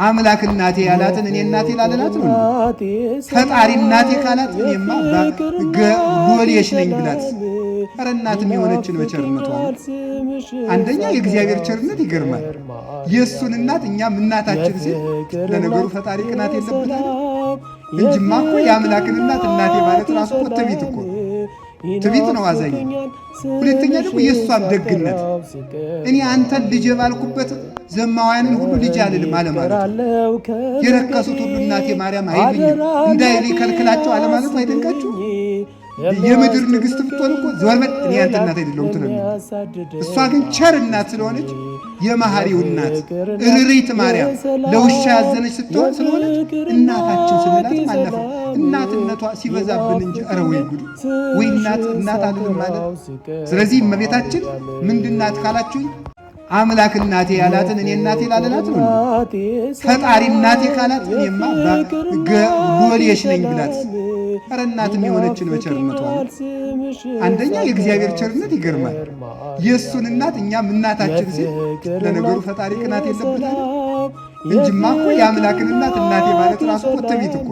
አምላክ እናቴ ያላትን እኔ እናቴ ላለላት ነው። ፈጣሪ እናቴ ካላት እኔማ ሎሌሽ ነኝ ብላት ኧረ እናትም የሆነችን በቸርነቷ አንደኛ የእግዚአብሔር ቸርነት ይገርማል። የእሱን እናት እኛም እናታችን ሲል ለነገሩ ፈጣሪ ቅናት የለበታል እንጂማ እኮ የአምላክን እናት እናቴ ማለት ራሱ እኮ ትዕቢት እኮ ትዕቢት ነው አዛኝ። ሁለተኛ ደግሞ የእሷን ደግነት እኔ አንተን ልጅ ባልኩበት ዘማውያንን ሁሉ ልጅ አልልም አለማለት የረከሱት ሁሉ እናቴ ማርያም አይሉኝም እንዳይል ከልክላቸው አለማለቱ አይደንቃችሁ? የምድር ንግሥት ብትሆን እኮ ዘወርበል እኔ አንተ እናት አይደለሁም ትለኝ። እሷ ግን ቸር እናት ስለሆነች የመሐሪው እናት እርሪት ማርያም ለውሻ ያዘነች ስትሆን ስለሆነች እናታችን ስንላት ማለፈ እናትነቷ ሲበዛብን እንጂ ኧረ ወይ ጉድ ወይ እናት አልልም ማለት። ስለዚህ እመቤታችን ምንድናት ካላችሁኝ አምላክ እናቴ ያላትን እኔ እናቴ ላለላት ነው። ፈጣሪ እናቴ ካላት እኔማ ሎሌሽ ነኝ ብላት ኧረ እናትም የሆነችን በቸርነቷ አንደኛ የእግዚአብሔር ቸርነት ይገርማል። የእሱን እናት እኛም እናታችን ሲል ለነገሩ ፈጣሪ ቅናት የለበታል እንጂማ እኮ የአምላክን እናት እናቴ ማለት ራሱ እኮ ትዕቢት እኮ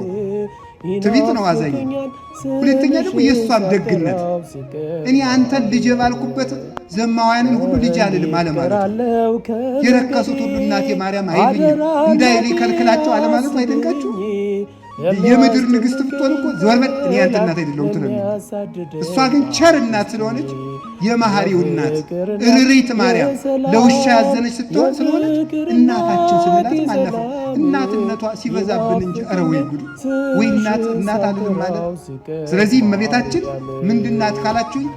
ትዕቢት ነው አዛኝ። ሁለተኛ ደግሞ የእሷን ደግነት እኔ አንተን ልጅ ባልኩበት ዘማውያንን ሁሉ ልጅ አልልም አለማለት የረከሱት ሁሉ እናቴ ማርያም አይሉኝም እንዳይል ከልክላቸው አለማለቱ አይደንቃችሁ? የምድር ንግሥት ብትሆን እኮ ዘወርበል እኔ አንተ እናት አይደለሁም ትለኝ። እሷ ግን ቸር እናት ስለሆነች የመሐሪው እናት እርሪት ማርያም ለውሻ ያዘነች ስትሆን ስለሆነች እናታችን ስንላት ማለፈ እናትነቷ ሲበዛብን እንጂ ኧረ ወይ ጉድ ወይ እናት አልልም ማለት። ስለዚህ እመቤታችን ምንድናት ካላችሁኝ